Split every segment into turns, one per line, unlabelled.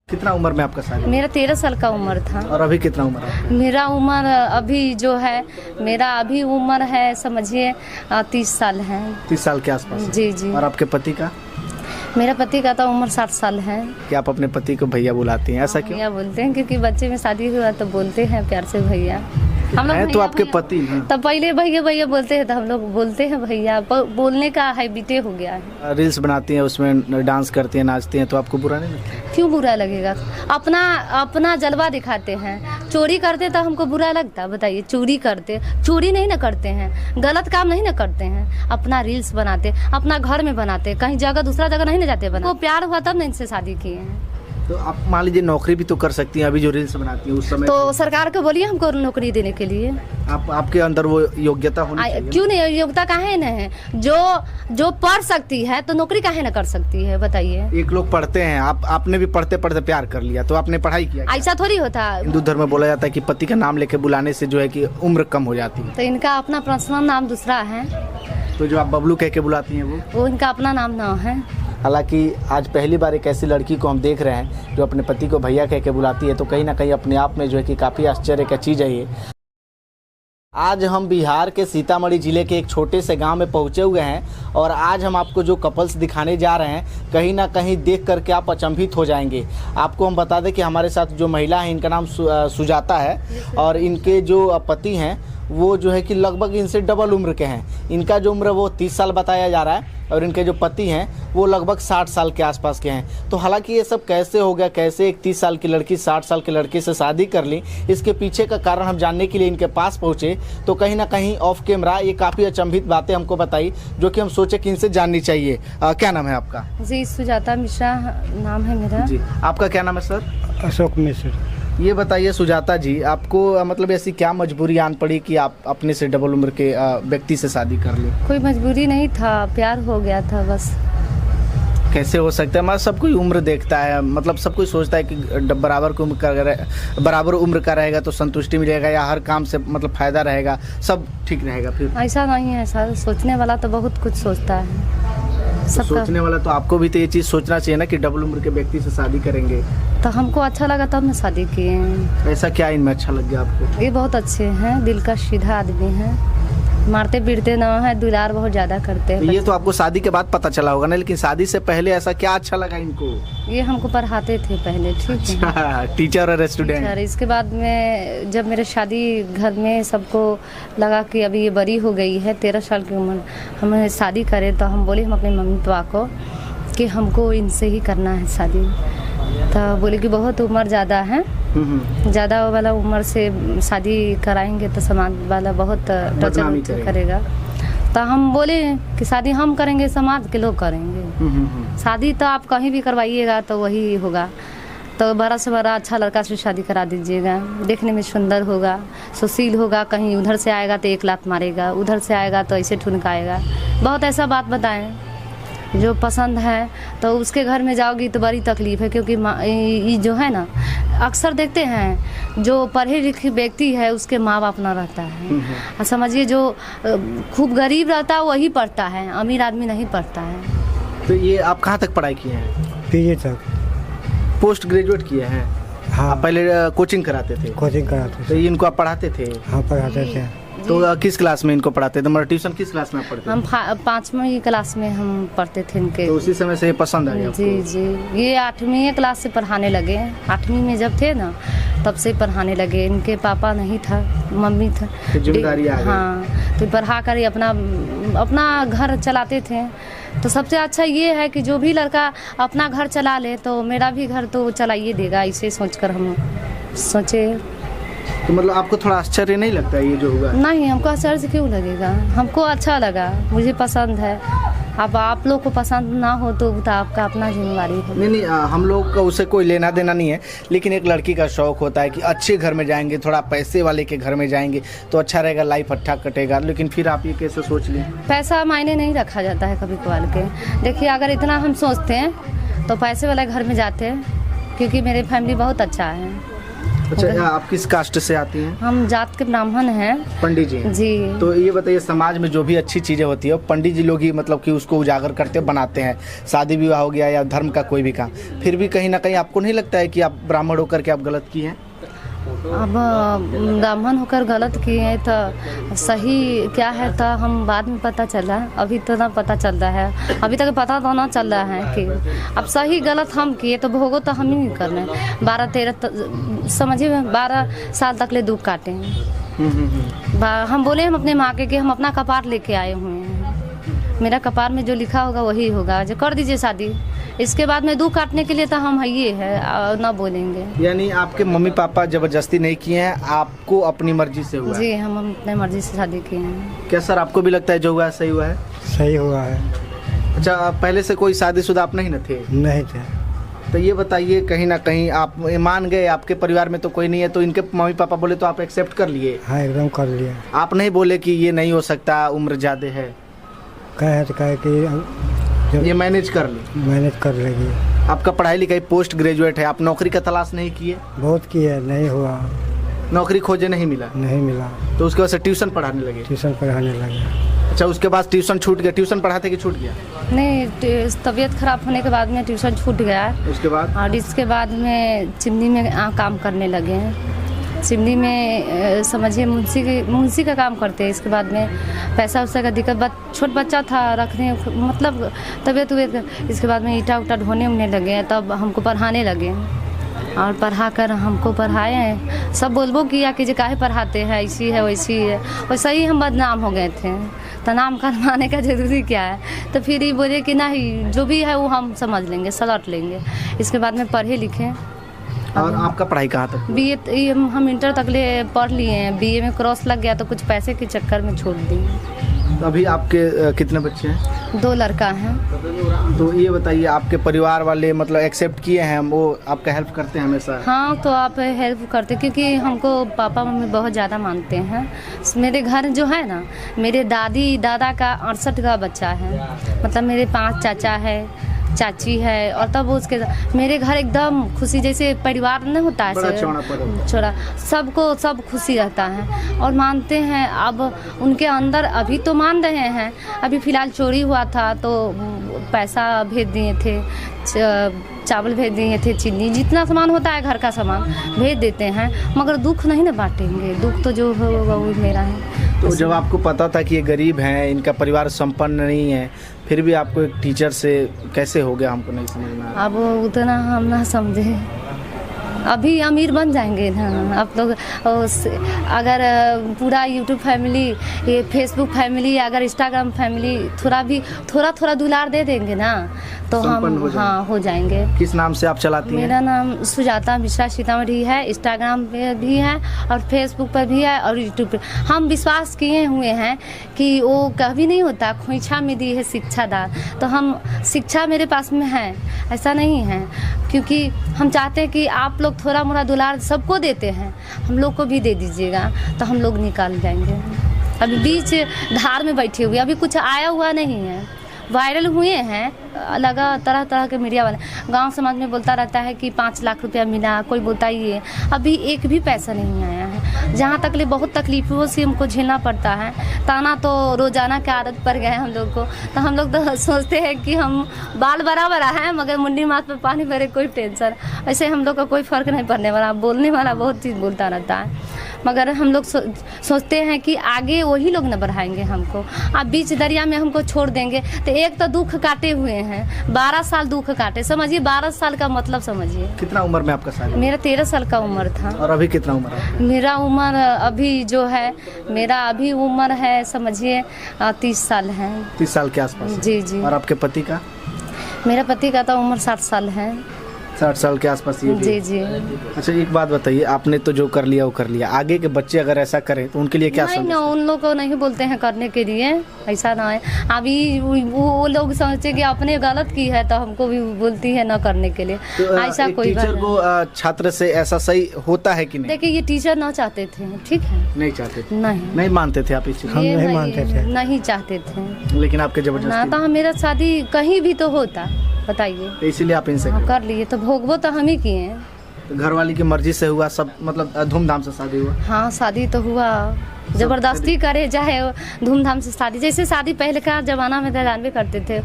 कितना उम्र में आपका शादी?
मेरा 13 साल का उम्र था।
और अभी कितना उम्र है?
मेरा उम्र अभी जो है, मेरा अभी उम्र है समझिए 30 साल है।
30 साल के आसपास है।
जी जी।
और आपके पति का?
मेरा पति का तो उम्र 60 साल है।
क्या आप अपने पति को भैया बुलाती हैं, ऐसा क्यों?
भैया बोलते हैं क्योंकि बच्चे में शादी हुआ तो बोलते हैं प्यार से भैया। हम लोग
है तो आपके पति हैं।
तब पहले भैया भैया बोलते हैं तो हम लोग बोलते हैं भैया। बोलने का हैबिटे हो गया है।
रील्स बनाती हैं, उसमें डांस करती हैं, नाचती हैं, तो आपको बुरा नहीं लगता?
क्यों बुरा लगेगा? अपना जलवा दिखाते हैं। चोरी करते तो हमको बुरा लगता? बताइए, चोरी नहीं ना करते हैं, गलत काम नहीं ना करते हैं। अपना रील्स बनाते, अपना घर में बनाते, कहीं जगह दूसरा जगह नहीं ना जाते बना। वो प्यार हुआ तब ना इनसे शादी किए हैं।
तो आप मान लीजिए नौकरी भी तो कर सकती हैं, अभी जो रील्स बनाती हैं उस समय
तो सरकार को बोलिए हमको नौकरी देने के लिए।
आपके अंदर वो योग्यता होनी चाहिए।
क्यों नहीं? योग्यता काहे न है? जो पढ़ सकती है तो नौकरी काहे न कर सकती है? बताइए।
एक लोग पढ़ते हैं, आपने भी पढ़ते पढ़ते प्यार कर लिया, तो आपने पढ़ाई किया?
ऐसा थोड़ी होता।
हिंदू धर्म में बोला जाता है कि पति का नाम लेके बुलाने से जो है कि उम्र कम हो जाती है।
तो इनका अपना पर्सनल नाम दूसरा है।
तो जो आप बबलू कह के बुलाती हैं
वो इनका अपना नाम ना है।
हालांकि आज पहली बार एक ऐसी लड़की को हम देख रहे हैं जो अपने पति को भैया कह के बुलाती है, तो कहीं ना कहीं अपने आप में जो है कि काफ़ी आश्चर्य का चीज़ है ये। आज हम बिहार के सीतामढ़ी ज़िले के एक छोटे से गांव में पहुंचे हुए हैं और आज हम आपको जो कपल्स दिखाने जा रहे हैं, कहीं ना कहीं देख करके आप अचंभित हो जाएंगे। आपको हम बता दें कि हमारे साथ जो महिला है इनका नाम सुजाता है और इनके जो पति हैं वो जो है कि लगभग इनसे डबल उम्र के हैं। इनका जो उम्र वो 30 साल बताया जा रहा है और इनके जो पति हैं वो लगभग 60 साल के आसपास के हैं। तो हालांकि ये सब कैसे हो गया, कैसे एक 30 साल की लड़की 60 साल के लड़के से शादी कर ली, इसके पीछे का कारण हम जानने के लिए इनके पास पहुँचे। तो कहीं ना कहीं ऑफ कैमरा ये काफ़ी अचंभित बातें हमको बताई जो कि हम सोचे कि इनसे जाननी चाहिए। क्या नाम है आपका?
जी, सुजाता मिश्रा नाम है मेरा।
जी, आपका क्या नाम है सर?
अशोक मिश्र।
ये बताइए सुजाता जी, आपको मतलब ऐसी क्या मजबूरी आन पड़ी कि आप अपने से डबल उम्र के व्यक्ति से शादी कर ली?
कोई मजबूरी नहीं था, प्यार हो गया था बस।
कैसे हो सकता है? मतलब सब कोई उम्र देखता है, मतलब सब कोई सोचता है कि बराबर उम्र का रहेगा तो संतुष्टि मिलेगा या हर काम से मतलब फायदा रहेगा, सब ठीक रहेगा। फिर
ऐसा नहीं है सर, सोचने वाला तो बहुत कुछ सोचता है।
तो सोचने वाला तो आपको भी तो ये चीज़ सोचना चाहिए ना कि डबल उम्र के व्यक्ति से शादी करेंगे।
तो हमको अच्छा लगा तब ना शादी किए हैं।
ऐसा क्या इनमें अच्छा लग गया आपको?
ये बहुत अच्छे हैं, दिल का सीधा आदमी है, मारते पीटते न है, दुलार बहुत ज्यादा करते हैं।
ये तो आपको शादी के बाद पता चला होगा ना, लेकिन शादी से पहले ऐसा क्या अच्छा लगा इनको?
ये हमको पढ़ाते थे पहले, ठीक है,
टीचर और स्टूडेंट।
इसके बाद में जब मेरे शादी घर में सबको लगा कि अभी ये बड़ी हो गई है, 13 साल की उम्र, हमें शादी करें, तो हम बोले हम अपने मम्मी पापा को कि हमको इनसे ही करना है शादी। तो बोले कि बहुत उम्र ज़्यादा है, ज़्यादा वाला उम्र से शादी कराएंगे तो समाज वाला बहुत टॉर्चर करेगा। तो हम बोले कि शादी हम करेंगे, समाज के लोग करेंगे। शादी तो आप कहीं भी करवाइएगा तो वही होगा। तो बड़ा से बड़ा अच्छा लड़का से शादी करा दीजिएगा, देखने में सुंदर होगा, सुशील होगा। कहीं उधर से आएगा तो एक लात मारेगा, उधर से आएगा तो ऐसे ठुनकाएगा। बहुत ऐसा बात बताएं जो पसंद है। तो उसके घर में जाओगी तो बड़ी तकलीफ है, क्योंकि ये जो है ना, अक्सर देखते हैं जो पढ़े लिखे व्यक्ति है उसके माँ बाप ना रहता है। और समझिए जो खूब गरीब रहता है वही पढ़ता है, अमीर आदमी नहीं पढ़ता है।
तो ये आप कहाँ तक पढ़ाई किए हैं?
पीजी तक।
पोस्ट ग्रेजुएट किए हैं?
हाँ।
आप पहले कोचिंग कराते थे?
कोचिंग कराते थे।
तो इनको आप पढ़ाते थे?
हाँ, पढ़ाते थे।
तो किस क्लास में इनको पढ़ाते थे? मतलब ट्यूशन किस क्लास में आप पढ़ते?
हम 5वीं क्लास में हम पढ़ते थे इनके।
तो उसी समय से ये पसंद आ गया आपको?
जी जी, ये 8वीं क्लास से पढ़ाने लगे। 8वीं में जब थे ना तब से पढ़ाने लगे। इनके पापा नहीं था, मम्मी था,
तो जिम्मेदारी आ गई।
हाँ, तो पढ़ा कर अपना घर चलाते थे। तो सबसे अच्छा ये है कि जो भी लड़का अपना घर चला ले तो मेरा भी घर तो चलाइए देगा, इसे सोचकर हम सोचे।
तो मतलब आपको थोड़ा आश्चर्य नहीं लगता ये जो हुआ?
नहीं, हमको आश्चर्य क्यों लगेगा, हमको अच्छा लगा, मुझे पसंद है। अब आप लोग को पसंद ना हो तो आपका अपना जिम्मेवारी है।
नहीं, हम लोग का उसे कोई लेना देना नहीं है, लेकिन एक लड़की का शौक होता है कि अच्छे घर में जाएंगे, थोड़ा पैसे वाले के घर में जाएंगे तो अच्छा रहेगा, लाइफ अच्छा कटेगा। लेकिन फिर आप ये कैसे सोच लें?
पैसा मायने नहीं रखा जाता है कभी कभार के। देखिए, अगर इतना हम सोचते हैं तो पैसे वाले घर में जाते हैं, क्योंकि मेरी फैमिली बहुत अच्छा है।
अच्छा, आप किस कास्ट से आती हैं?
हम जात के ब्राह्मण हैं।
पंडित जी हैं।
जी।
तो ये बताइए, समाज में जो भी अच्छी चीज़ें होती है वो पंडित जी लोग ही मतलब कि उसको उजागर करते बनाते हैं, शादी विवाह हो गया या धर्म का कोई भी काम। फिर भी कहीं ना कहीं आपको नहीं लगता है कि आप ब्राह्मण होकर के आप गलत किए हैं?
अब ब्राह्मण होकर गलत किए तो सही क्या है तो हम बाद में पता चला, अभी तो ना पता चल रहा है, अभी तक पता तो ना चल रहा है कि अब सही गलत हम किए तो भोगो तो हम ही कर रहे हैं। 12-13 समझिए 12 साल तक ले दुख काटे हैं। हम बोले हम अपने माँ के कि हम अपना कपार लेके आए हुए हैं, मेरा कपार में जो लिखा होगा वही होगा, जो कर दीजिए शादी। इसके बाद में दुख काटने के लिए तो हम ये है ना बोलेंगे।
यानी आपके मम्मी पापा जबरदस्ती नहीं किए हैं, आपको अपनी मर्जी से हुआ है?
जी, हम अपने मर्जी से शादी किए हैं।
क्या सर आपको भी लगता है जो हुआ है सही हुआ है?
सही हुआ है।
अच्छा, पहले से कोई शादीशुदा आप नहीं न थे?
नहीं थे।
तो ये बताइए, कहीं ना कहीं आप मान गए, आपके परिवार में तो कोई नहीं है तो इनके मम्मी पापा बोले तो आप एक्सेप्ट कर लिए?
हाँ, एकदम कर लिया।
आप नहीं बोले कि ये नहीं हो सकता, उम्र ज़्यादा है?
कहे तो कहे कि
ये मैनेज कर ली?
मैनेज कर लेगी।
आपका पढ़ाई लिखाई पोस्ट ग्रेजुएट है, आप नौकरी का तलाश नहीं किए?
बहुत किया, नहीं हुआ।
नौकरी खोजे नहीं मिला?
नहीं मिला
तो उसके बाद से ट्यूशन पढ़ाने लगे?
ट्यूशन पढ़ाने लगे।
अच्छा, उसके बाद ट्यूशन छूट गया? ट्यूशन पढ़ाते कि छूट गया?
नहीं, तबीयत खराब होने के बाद में ट्यूशन छूट गया।
उसके बाद?
और इसके बाद में चिमनी में काम करने लगे हैं। चिमनी में समझिए मुंशी का काम करते हैं। इसके बाद में पैसा वैसा का दिक्कत, छोट बच्चा था रखने, मतलब तबीयत उबीयत। इसके बाद में ईटा उटा ढोने उड़ने लगे हैं, तब हमको पढ़ाने लगे और पढ़ा कर हमको पढ़ाए हैं। सब बोलबो किया कि जो काहे पढ़ाते हैं, ऐसी है वैसी है, वैसा ही हम बदनाम हो गए थे। तो नाम करवाने का जरूरी क्या है? तो फिर ये बोले कि नहीं, जो भी है वो हम समझ लेंगे, सलट लेंगे। इसके बाद में पढ़े लिखे।
और आपका पढ़ाई कहाँ तक?
बीए हम इंटर तक ले पढ़ लिए हैं। बीए में क्रॉस लग गया तो कुछ पैसे के चक्कर में छोड़ दिए।
अभी आपके कितने बच्चे हैं?
2 लड़का हैं।
तो ये बताइए, आपके परिवार वाले मतलब एक्सेप्ट किए हैं, वो आपका हेल्प करते हैं हमेशा?
हाँ, तो आप हेल्प करते, क्योंकि हमको पापा मम्मी बहुत ज़्यादा मानते हैं। मेरे घर जो है ना, मेरे दादी दादा का 68 का बच्चा है, मतलब मेरे 5 चाचा है, चाची है, और तब उसके मेरे घर एकदम खुशी, जैसे परिवार नहीं होता है छोड़ा, सबको सब खुशी रहता है और मानते हैं। अब उनके अंदर अभी तो मान रहे हैं, अभी फ़िलहाल चोरी हुआ था तो पैसा भेज दिए थे, चावल भेज दिए थे, चीनी, जितना सामान होता है घर का सामान भेज देते हैं, मगर दुख नहीं ना बांटेंगे। दुख तो जो होगा वो मेरा है।
तो जब आपको पता था कि ये गरीब हैं, इनका परिवार संपन्न नहीं है, फिर भी आपको एक टीचर से कैसे हो गया, हमको नहीं समझ में आया।
अब उतना हम ना समझे, अभी अमीर बन जाएंगे ना आप लोग। अगर पूरा यूट्यूब फैमिली, ये फेसबुक फैमिली, अगर इंस्टाग्राम फैमिली थोड़ा दुलार दे देंगे ना तो हम हो जाएंगे।
किस नाम से आप चलाती हैं?
मेरा नाम सुजाता मिश्रा सीतामढ़ी है। इंस्टाग्राम पे भी है और फेसबुक पर भी है और यूट्यूब पे। हम विश्वास किए हुए हैं कि वो कभी नहीं होता, खोइछा में दी है शिक्षादार, तो हम शिक्षा मेरे पास में है, ऐसा नहीं है, क्योंकि हम चाहते हैं कि आप लोग थोड़ा मोड़ा दुलार सबको देते हैं, हम लोग को भी दे दीजिएगा तो हम लोग निकाल जाएंगे। अभी बीच धार में बैठे हुए, अभी कुछ आया हुआ नहीं है, वायरल हुए हैं, लगा तरह तरह के मीडिया वाले, गांव समाज में बोलता रहता है कि 5 लाख रुपया मिला, कोई बोलता ही है, अभी एक भी पैसा नहीं आया है। जहाँ तक ले बहुत तकलीफों से हमको झेलना पड़ता है, ताना तो रोजाना की आदत पड़ गया है हम लोग को। तो हम लोग तो सोचते हैं कि हम बाल बराबर हैं, मगर मुंडी माथ पे पानी भरे कोई टेंशन, ऐसे हम लोग का कोई फ़र्क नहीं पड़ने वाला। बोलने वाला बहुत चीज़ बोलता रहता है, मगर हम लोग सोचते हैं कि आगे वही लोग न बढ़ाएंगे हमको। आप बीच दरिया में हमको छोड़ देंगे तो एक तो दुख काटे हुए हैं, 12 साल दुख काटे, समझिए 12 साल का मतलब समझिए।
कितना उम्र में आपका शादी?
मेरा 13 साल का उम्र था।
और अभी कितना उम्र है?
मेरा उम्र अभी जो है, मेरा अभी उम्र है समझिए 30 साल है।
30 साल के आसपास?
जी जी।
और आपके पति का?
मेरा पति का तो उम्र 60 साल है।
60 साल के आसपास? ये
जी जी।
अच्छा, एक बात बताइए, आपने तो जो कर लिया वो कर लिया, आगे के बच्चे अगर ऐसा करें तो उनके लिए क्या
नहीं ना, उन लोग को नहीं बोलते हैं करने के लिए, ऐसा ना है। अभी वो लोग समझते कि आपने गलत की है तो हमको भी बोलती है ना करने के लिए,
तो
ऐसा कोई
टीचर को छात्र से ऐसा सही होता है कि नहीं?
देखिए, ये टीचर ना चाहते थे, ठीक है,
नहीं चाहते थे?
नहीं
मानते थे आप इस चीज?
हम नहीं मानते थे,
नहीं चाहते थे,
लेकिन आपके
ना
जबरदस्ती?
तो मेरा शादी कहीं भी तो होता, बताइए,
इसीलिए आप इनसे
कर लिए तो भोगवो तो हम ही किए।
तो घर वाली की मर्जी से हुआ सब, मतलब धूमधाम से शादी हुआ?
हाँ शादी तो हुआ, जबरदस्ती करे चाहे धूमधाम से शादी। जैसे शादी पहले का जमाना में जानवे करते थे,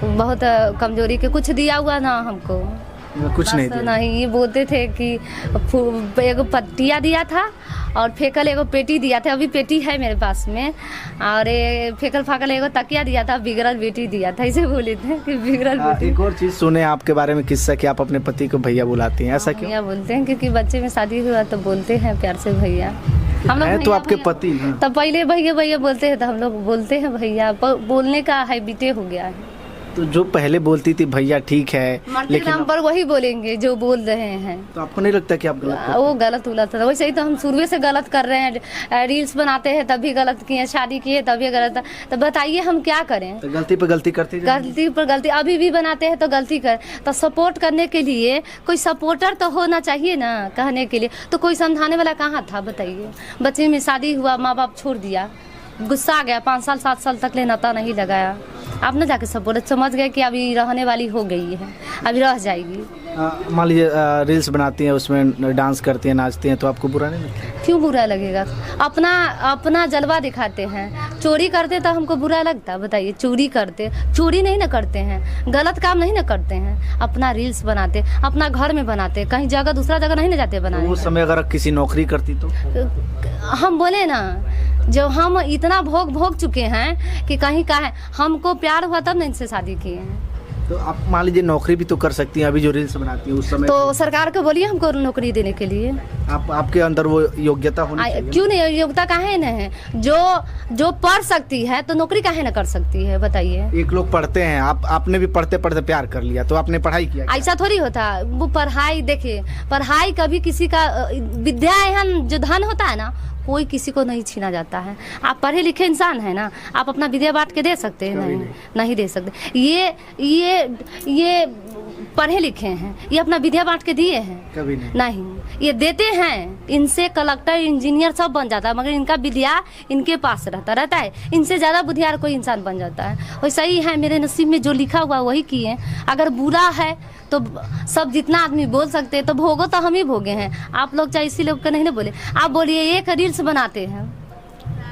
बहुत कमजोरी के कुछ दिया हुआ ना हमको,
कुछ नहीं
बस
दिया।
नहीं, ये बोलते थे कि एगो पट्टिया दिया था और फेकल एगो पेटी दिया था, अभी पेटी है मेरे पास में, और फेकल फाकल एगो तकिया दिया था, बिगड़ल बेटी दिया था, ऐसे बोले थे कि बिगड़ल बेटी।
एक और चीज सुने आपके बारे में किस्सा कि आप अपने पति को भैया बुलाती हैं, ऐसा क्यों?
भैया बोलते हैं क्योंकि बच्चे में शादी हुआ तो बोलते हैं प्यार से भैया। हम लोग
है तो
भैया
आपके
भैया-
पति ना?
तब पहले भैया भैया बोलते हैं तो हम लोग बोलते हैं भैया, बोलने का हैबिटे हो गया है।
तो जो पहले बोलती थी भैया ठीक है,
मरते
लेकिन
नाम पर वही बोलेंगे जो बोल रहे हैं।
तो आपको नहीं लगता कि आप गलत कर?
वो गलत उलत है, वैसे ही तो हम शुरू से गलत कर रहे हैं। रील्स बनाते हैं तभी गलत किए, शादी किए तभी गलत। तो बताइए हम क्या करें?
तो गलती पे गलती करती जाएंगे।
गलती पर गलती अभी भी बनाते हैं तो गलती कर, तो सपोर्ट करने के लिए कोई सपोर्टर तो होना चाहिए ना, कहने के लिए तो कोई समझाने वाला कहाँ था बताइए। बच्चे में शादी हुआ, माँ बाप छोड़ दिया, गुस्सा आ गया, 5 साल 7 साल तक ले नाता नहीं लगाया, आप ना जाके सपोर्ट समझ गए कि अभी रहने वाली हो गई है, अभी रह जाएगी।
मान लीजिए रील्स बनाती हैं, उसमें डांस करती हैं, नाचती हैं, तो आपको बुरा नहीं लगता?
क्यों बुरा लगेगा? अपना जलवा दिखाते हैं। चोरी करते तो हमको बुरा लगता बताइए? चोरी नहीं ना करते हैं, गलत काम नहीं ना करते हैं, अपना रील्स बनाते, अपना घर में बनाते, कहीं जगह दूसरा जगह नहीं ना जाते
तो
बनाने।
उस समय अगर किसी नौकरी करती तो?
हम बोले ना, जो हम इतना भोग चुके हैं कि कहीं का है, हमको प्यार हुआ तब ना इनसे शादी किए हैं।
तो आप मान लीजिए नौकरी भी तो कर सकती हैं, अभी जो रील्स बनाती हैं उस समय
तो सरकार को बोलिए हमको नौकरी देने के लिए।
आपके अंदर वो योग्यता होनी चाहिए।
क्यों नहीं, योग्यता काहे न है? जो पढ़ सकती है तो नौकरी काहे न कर सकती है बताइए?
एक लोग पढ़ते हैं, आपने भी पढ़ते पढ़ते प्यार कर लिया, तो आपने पढ़ाई किया क्या?
ऐसा थोड़ी होता। वो पढ़ाई देखिए, पढ़ाई कभी किसी का विद्या एहन जो धन होता है ना, कोई किसी को नहीं छीना जाता है। आप पढ़े लिखे इंसान है ना, आप अपना विद्या बांट के दे सकते हैं? नहीं दे सकते। ये पढ़े लिखे हैं, ये अपना विद्या बांट के दिए हैं?
कभी
नहीं, ये देते हैं। इनसे कलेक्टर इंजीनियर सब बन जाता है, मगर इनका विद्या इनके पास रहता है। इनसे ज़्यादा बुद्धियार कोई इंसान बन जाता है। वैसा ही है, मेरे नसीब में जो लिखा हुआ वही किए। अगर बुरा है तो सब जितना आदमी बोल सकते हैं, तो भोगो तो हम ही भोगे हैं। आप लोग चाहे इसी लोग का नहीं ना बोले, आप बोलिए एक रील्स बनाते हैं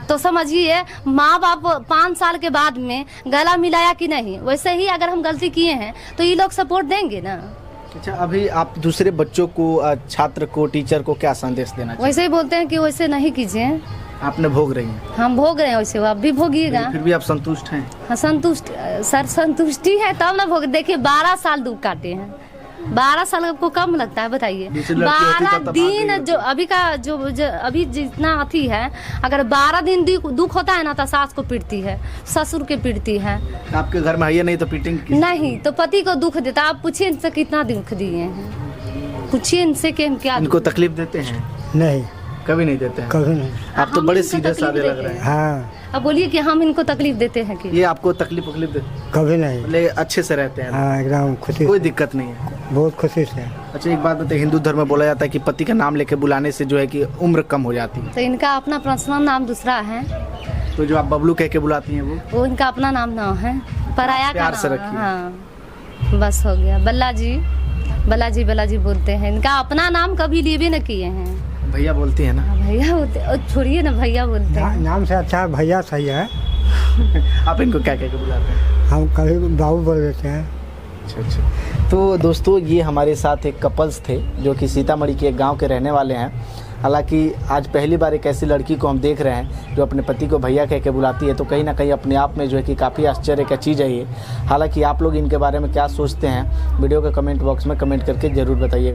तो समझिए माँ बाप 5 साल के बाद में गला मिलाया कि नहीं। वैसे ही अगर हम गलती किए हैं तो ये लोग सपोर्ट देंगे ना।
अच्छा, अभी आप दूसरे बच्चों को, छात्र को, टीचर को क्या संदेश देना चाहिए?
वैसे ही बोलते हैं कि वैसे नहीं कीजिए।
आपने भोग रही हैं,
हम भोग रहे हैं, वैसे आप भी भोगिएगा।
फिर भी आप संतुष्ट हैं?
हाँ संतुष्ट, सर संतुष्टि है तब ना भोग। देखिए 12 साल दुख काटे हैं, 12 साल आपको कम लगता है बताइए? 12 दिन जो अभी का जो अभी जितना अथी है, अगर 12 दिन दुख होता है ना, तो सास को पीटती है, ससुर के पीटती है।
आपके घर में है नहीं तो पीटेंगे?
नहीं तो पति को दुख देता। आप पूछिए इनसे कितना दुख दिए हैं, पूछिए इनसे कि हम क्या
इनको
तकलीफ देते हैं?
नहीं,
कभी नहीं देते हैं?
कभी नहीं।
आप तो
हम
बड़े
इनको
सीधे
तकलीफ
साधे लग
देते
रहे हैं।
हाँ,
अब बोलिए कि हम इनको तकलीफ देते हैं कि?
ये आपको तकलीफ देते?
कभी नहीं।
मतलब अच्छे से रहते हैं?
हाँ, एकदम खुशी
कोई
से,
दिक्कत नहीं है?
बहुत खुशी से।
अच्छा, एक बात बताइए, हिंदू धर्म में बोला जाता है कि पति का नाम लेके बुलाने से जो है कि उम्र कम हो जाती है,
तो इनका अपना पर्सनल नाम दूसरा है,
तो जो आप बबलू कह के बुलाती हैं
वो इनका अपना नाम ना है, पराया का
प्यार से
नाम है।
रखिए।
हाँ बस हो गया। बल्ला जी बोलते हैं। इनका अपना नाम कभी लिए न किए हैं।
भैया बोलती है ना?
भैया बोलते, छोड़िए ना, भैया बोलते हैं।
नाम से अच्छा भैया सही है।
आप इनको क्या कह के बुलाते हैं?
हम कभी बाबू बोल देते हैं।
अच्छा। तो दोस्तों, ये हमारे साथ एक कपल्स थे जो कि सीतामढ़ी के एक गांव के रहने वाले हैं। हालांकि आज पहली बार एक ऐसी लड़की को हम देख रहे हैं जो अपने पति को भैया कह के बुलाती है, तो कहीं ना कहीं अपने आप में जो है कि काफ़ी आश्चर्य का चीज़ है ये। हालांकि आप लोग इनके बारे में क्या सोचते हैं, वीडियो के कमेंट बॉक्स में कमेंट करके ज़रूर बताइए।